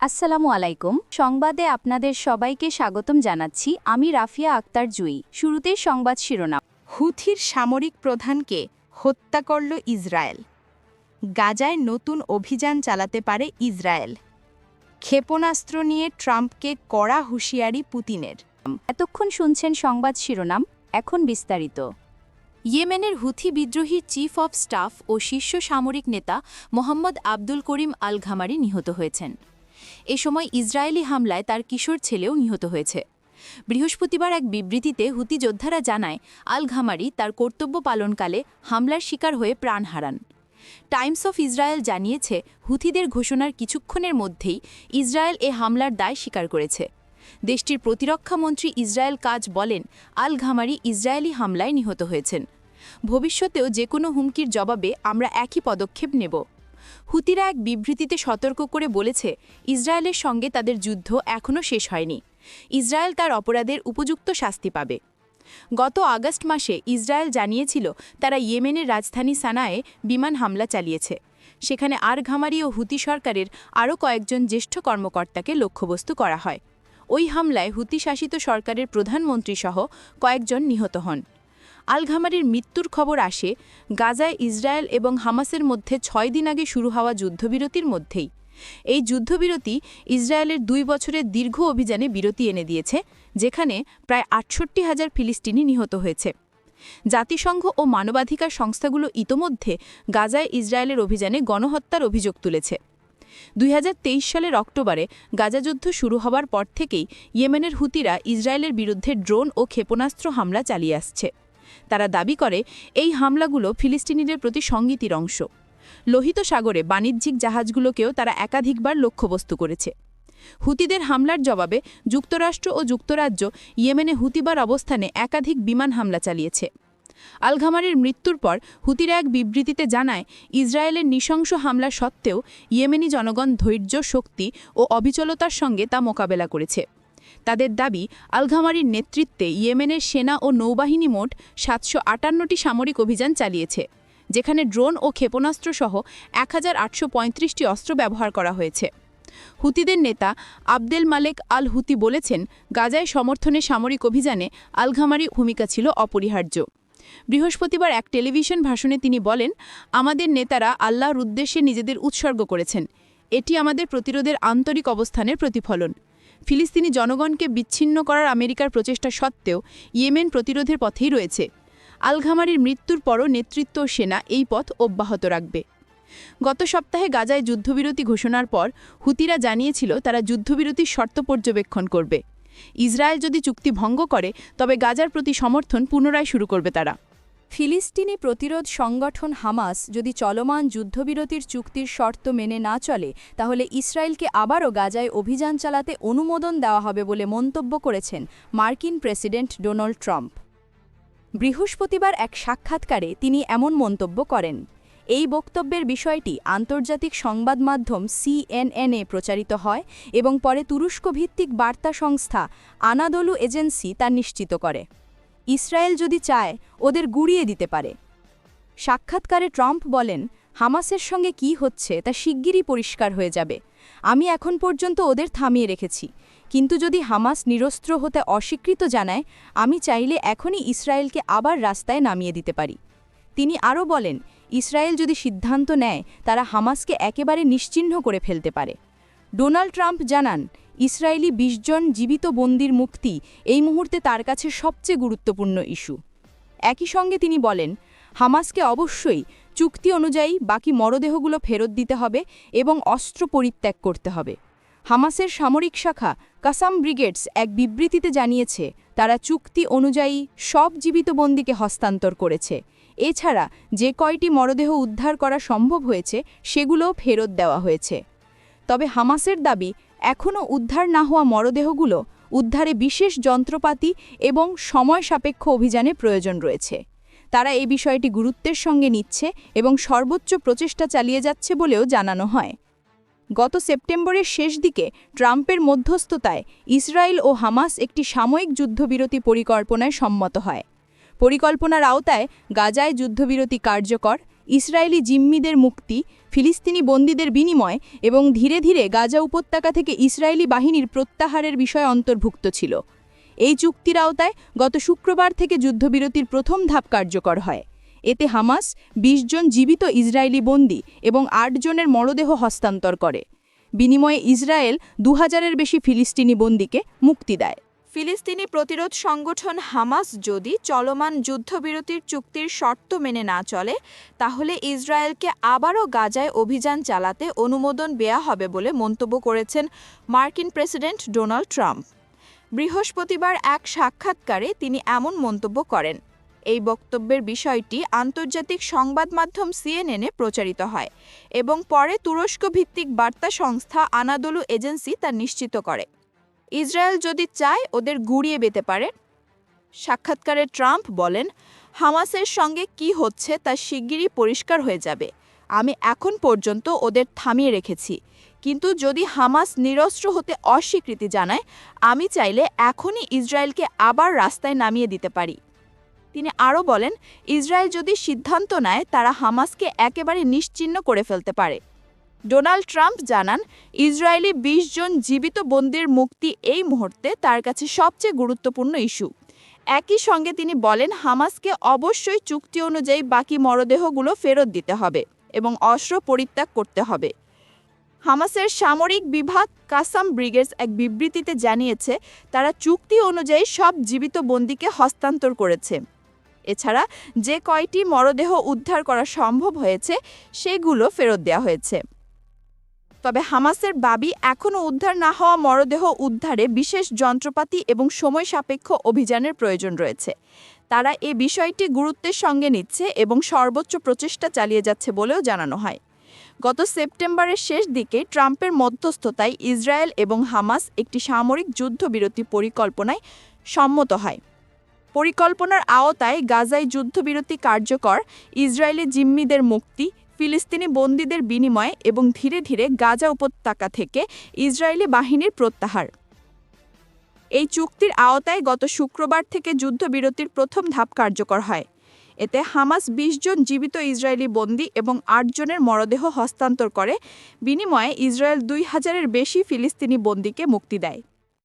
আসসালামু আলাইকুম। সংবাদে আপনাদের সবাইকে স্বাগতম জানাচ্ছি। আমি রাফিয়া আক্তার জুই। শুরুতেই সংবাদ শিরোনাম। হুথির সামরিক প্রধানকে হত্যা করল ইসরায়েল। গাজায় নতুন অভিযান চালাতে পারে ইসরায়েল। ক্ষেপণাস্ত্র নিয়ে ট্রাম্পকে কড়া হুঁশিয়ারি পুতিনের। এতক্ষণ শুনছেন সংবাদ শিরোনাম, এখন বিস্তারিত। ইয়েমেনের হুথি বিদ্রোহীর চিফ অব স্টাফ ও শীর্ষ সামরিক নেতা মোহাম্মদ আব্দুল করিম আল ঘামারি নিহত হয়েছেন। এ সময় ইসরায়েলি হামলায় তার কিশোর ছেলেও নিহত হয়েছে। বৃহস্পতিবার এক বিবৃতিতে হুতি যোদ্ধারা জানায় আল ঘামারি তার কর্তব্য পালনকালে হামলার শিকার হয়ে প্রাণ হারান। টাইমস অফ ইসরায়েল জানিয়েছে, হুথিদের ঘোষণার কিছুক্ষণের মধ্যেই ইসরায়েল এ হামলার দায় স্বীকার করেছে। দেশটির প্রতিরক্ষামন্ত্রী ইসরায়েল কাজ বলেন, আল ঘামারি ইসরায়েলি হামলায় নিহত হয়েছেন। ভবিষ্যতেও যে কোনো হুমকির জবাবে আমরা একই পদক্ষেপ নেব। হুতিরা এক বিবৃতিতে সতর্ক করে বলেছে, ইসরায়েলের সঙ্গে তাদের যুদ্ধ এখনও শেষ হয়নি। ইসরায়েল তার অপরাধের উপযুক্ত শাস্তি পাবে। গত আগস্ট মাসে ইসরায়েল জানিয়েছিল তারা ইয়েমেনের রাজধানী সানায়ে বিমান হামলা চালিয়েছে। সেখানে আর ঘামারি ও হুতি সরকারের আরও কয়েকজন জ্যেষ্ঠ কর্মকর্তাকে লক্ষ্যবস্তু করা হয়। ওই হামলায় হুতি শাসিত সরকারের প্রধানমন্ত্রীসহ কয়েকজন নিহত হন। আল ঘামারির মৃত্যুর খবর আসে গাজায় ইসরায়েল এবং হামাসের মধ্যে ৬ দিন আগে শুরু হওয়া যুদ্ধবিরতির মধ্যেই। এই যুদ্ধবিরতি ইসরায়েলের ২ বছরের দীর্ঘ অভিযানে বিরতি এনে দিয়েছে, যেখানে প্রায় ৬৮,০০০ ফিলিস্তিনি নিহত হয়েছে। জাতিসংঘ ও মানবাধিকার সংস্থাগুলো ইতোমধ্যে গাজায় ইসরায়েলের অভিযানে গণহত্যার অভিযোগ তুলেছে। ২০২৩ সালের অক্টোবরে গাজা যুদ্ধ শুরু হবার পর থেকেই ইয়েমেনের হুতিরা ইসরায়েলের বিরুদ্ধে ড্রোন ও ক্ষেপণাস্ত্র হামলা চালিয়ে আসছে। তারা দাবি করে এই হামলাগুলো ফিলিস্তিনিদের প্রতি সংগীতির অংশ। লোহিত সাগরে বাণিজ্যিক জাহাজগুলোকেও তারা একাধিকবার লক্ষ্যবস্তু করেছে। হুতিদের হামলার জবাবে যুক্তরাষ্ট্র ও যুক্তরাজ্য ইয়েমেনে হুতিবার অবস্থানে একাধিক বিমান হামলা চালিয়েছে। আল ঘামারির মৃত্যুর পর হুতিরা এক বিবৃতিতে জানায়, ইসরায়েলের নৃশংস হামলা সত্ত্বেও ইয়েমেনি জনগণ ধৈর্য, শক্তি ও অবিচলতার সঙ্গে তা মোকাবেলা করেছে। তাদের দাবি, আল ঘামারির নেতৃত্বে ইয়েমেনের সেনা ও নৌবাহিনী মোট ৭৫৮টি সামরিক অভিযান চালিয়েছে, যেখানে ড্রোন ও ক্ষেপণাস্ত্রসহ ১,৮৩৫টি অস্ত্র ব্যবহার করা হয়েছে। হুতিদের নেতা আবদেল মালেক আল হুতি বলেছেন, গাজায় সমর্থনে সামরিক অভিযানে আল ঘামারির ভূমিকা ছিল অপরিহার্য। বৃহস্পতিবার এক টেলিভিশন ভাষণে তিনি বলেন, আমাদের নেতারা আল্লাহর উদ্দেশ্যে নিজেদের উৎসর্গ করেছেন। এটি আমাদের প্রতিরোধের আন্তরিক অবস্থানের প্রতিফলন। ফিলিস্তিনি জনগণকে বিচ্ছিন্ন করার আমেরিকার প্রচেষ্টা সত্ত্বেও ইয়েমেন প্রতিরোধের পথেই রয়েছে। আল ঘামারির মৃত্যুর পরও নেতৃত্ব ও সেনা এই পথ অব্যাহত রাখবে। গত সপ্তাহে গাজায় যুদ্ধবিরতি ঘোষণার পর হুতিরা জানিয়েছিল তারা যুদ্ধবিরতির শর্ত পর্যবেক্ষণ করবে। ইসরায়েল যদি চুক্তি ভঙ্গ করে তবে গাজার প্রতি সমর্থন পুনরায় শুরু করবে তারা। ফিলিস্তিনি প্রতিরোধ সংগঠন হামাস যদি চলমান যুদ্ধবিরতির চুক্তির শর্ত মেনে না চলে, তাহলে ইসরায়েলকে আবারও গাজায় অভিযান চালাতে অনুমোদন দেওয়া হবে বলে মন্তব্য করেছেন মার্কিন প্রেসিডেন্ট ডোনাল্ড ট্রাম্প। বৃহস্পতিবার এক সাক্ষাৎকারে তিনি এমন মন্তব্য করেন। এই বক্তব্যের বিষয়টি আন্তর্জাতিক সংবাদ মাধ্যম CNN-এ প্রচারিত হয় এবং পরে তুরস্ক-ভিত্তিক বার্তা সংস্থা আনাদোলু এজেন্সি তা নিশ্চিত করে। ইসরায়েল যদি চায়, ওদের গুড়িয়ে দিতে পারে। সাক্ষাৎকারে ট্রাম্প বলেন, হামাসের সঙ্গে কি হচ্ছে তা শিগগিরই পরিষ্কার হয়ে যাবে। আমি এখন পর্যন্ত ওদের থামিয়ে রেখেছি, কিন্তু যদি হামাস নিরস্ত্র হতে অস্বীকৃত জানায়, আমি চাইলে এখনই ইসরায়েলকে আবার রাস্তায় নামিয়ে দিতে পারি। তিনি আরও বলেন, ইসরায়েল যদি সিদ্ধান্ত নেয়, তারা হামাসকে একেবারে নিশ্চিহ্ন করে ফেলতে পারে। ডোনাল্ড ট্রাম্প জানান, ইসরায়েলি ২০ জন জীবিত বন্দির মুক্তি এই মুহূর্তে তার কাছে সবচেয়ে গুরুত্বপূর্ণ ইস্যু। একই সঙ্গে তিনি বলেন, হামাসকে অবশ্যই চুক্তি অনুযায়ী বাকি মরদেহগুলো ফেরত দিতে হবে এবং অস্ত্র পরিত্যাগ করতে হবে। হামাসের সামরিক শাখা কাসাম ব্রিগেডস এক বিবৃতিতে জানিয়েছে, তারা চুক্তি অনুযায়ী সব জীবিত বন্দীকে হস্তান্তর করেছে। এছাড়া যে কয়টি মরদেহ উদ্ধার করা সম্ভব হয়েছে সেগুলোও ফেরত দেওয়া হয়েছে। তবে হামাসের দাবি, এখনও উদ্ধার না হওয়া মরদেহগুলো উদ্ধারে বিশেষ যন্ত্রপাতি এবং সময় সাপেক্ষ অভিযানে প্রয়োজন রয়েছে। তারা এই বিষয়টি গুরুত্বের সঙ্গে নিচ্ছে এবং সর্বোচ্চ প্রচেষ্টা চালিয়ে যাচ্ছে বলেও জানানো হয়। গত সেপ্টেম্বরের শেষ দিকে ট্রাম্পের মধ্যস্থতায় ইসরায়েল ও হামাস একটি সাময়িক যুদ্ধবিরতি পরিকল্পনায় সম্মত হয়। পরিকল্পনার আওতায় গাজায় যুদ্ধবিরতি কার্যকর, ইসরায়েলি জিম্মিদের মুক্তি, ফিলিস্তিনি বন্দীদের বিনিময় এবং ধীরে ধীরে গাজা উপত্যকা থেকে ইসরায়েলি বাহিনীর প্রত্যাহারের বিষয় অন্তর্ভুক্ত ছিল। এই চুক্তির আওতায় গত শুক্রবার থেকে যুদ্ধবিরতির প্রথম ধাপ কার্যকর হয়। এতে হামাস ২০ জন জীবিত ইসরায়েলি বন্দী এবং ৮ জনের মরদেহ হস্তান্তর করে। বিনিময়ে ইসরায়েল ২০০০-এর বেশি ফিলিস্তিনি বন্দীকে মুক্তি দেয়। ফিলিস্তিনি প্রতিরোধ সংগঠন হামাস যদি চলমান যুদ্ধবিরতির চুক্তির শর্ত মেনে না চলে, তাহলে ইসরায়েলকে আবারও গাজায় অভিযান চালাতে অনুমোদন দেয়া হবে বলে মন্তব্য করেছেন মার্কিন প্রেসিডেন্ট ডোনাল্ড ট্রাম্প। বৃহস্পতিবার এক সাক্ষাৎকারে তিনি এমন মন্তব্য করেন। এই বক্তব্যের বিষয়টি আন্তর্জাতিক সংবাদ মাধ্যম সিএনএনে প্রচারিত হয় এবং পরে তুরস্ক ভিত্তিক বার্তা সংস্থা আনাদোলু এজেন্সি তা নিশ্চিত করে। ইসরায়েল যদি চায় ওদের গুঁড়িয়ে দিতে পারে। সাক্ষাৎকারে ট্রাম্প বলেন, হামাসের সঙ্গে কি হচ্ছে তা শিগগিরই পরিষ্কার হয়ে যাবে। আমি এখন পর্যন্ত ওদের থামিয়ে রেখেছি, কিন্তু যদি হামাস নিরস্ত্র হতে অস্বীকৃতি জানায়, আমি চাইলে এখনই ইসরায়েলকে আবার রাস্তায় নামিয়ে দিতে পারি। তিনি আরও বলেন, ইসরায়েল যদি সিদ্ধান্ত নেয়, তারা হামাসকে একেবারে নিশ্চিহ্ন করে ফেলতে পারে। ডোনাল্ড ট্রাম্প জানান, ইসরায়েলি ২০ জন জীবিত বন্দীর মুক্তি এই মুহূর্তে তার কাছে সবচেয়ে গুরুত্বপূর্ণ ইস্যু। একই সঙ্গে তিনি বলেন, হামাসকে অবশ্যই চুক্তি অনুযায়ী বাকি মরদেহগুলো ফেরত দিতে হবে এবং অস্ত্র পরিত্যাগ করতে হবে। হামাসের সামরিক বিভাগ কাসাম ব্রিগেডস এক বিবৃতিতে জানিয়েছে, তারা চুক্তি অনুযায়ী সব জীবিত বন্দীকে হস্তান্তর করেছে। এছাড়া যে কয়টি মরদেহ উদ্ধার করা সম্ভব হয়েছে, সেগুলো ফেরত দেওয়া হয়েছে। তবে হামাসের দাবি, এখনও উদ্ধার না হওয়া মরদেহ উদ্ধারে বিশেষ যন্ত্রপাতি এবং সময় সাপেক্ষ অভিযানের প্রয়োজন রয়েছে। তারা এ বিষয়টি গুরুত্বের সঙ্গে নিচ্ছে এবং সর্বোচ্চ প্রচেষ্টা চালিয়ে যাচ্ছে বলেও জানানো হয়। গত সেপ্টেম্বরের শেষ দিকে ট্রাম্পের মধ্যস্থতায় ইসরায়েল এবং হামাস একটি সামরিক যুদ্ধবিরতি পরিকল্পনায় সম্মত হয়। পরিকল্পনার আওতায় গাজায় যুদ্ধবিরতি কার্যকর, ইসরায়েলি জিম্মিদের মুক্তি, ফিলিস্তিনি বন্দীদের বিনিময় এবং ধীরে ধীরে গাজা উপত্যকা থেকে ইসরায়েলি বাহিনীর প্রত্যাহার। এই চুক্তির আওতায় গত শুক্রবার থেকে যুদ্ধবিরতির প্রথম ধাপ কার্যকর হয়। এতে হামাস ২০ জন জীবিত ইসরায়েলি বন্দী এবং ৮ জনের মরদেহ হস্তান্তর করে। বিনিময়ে ইসরায়েল ২০০০-এর বেশি ফিলিস্তিনি বন্দীকে মুক্তি দেয়।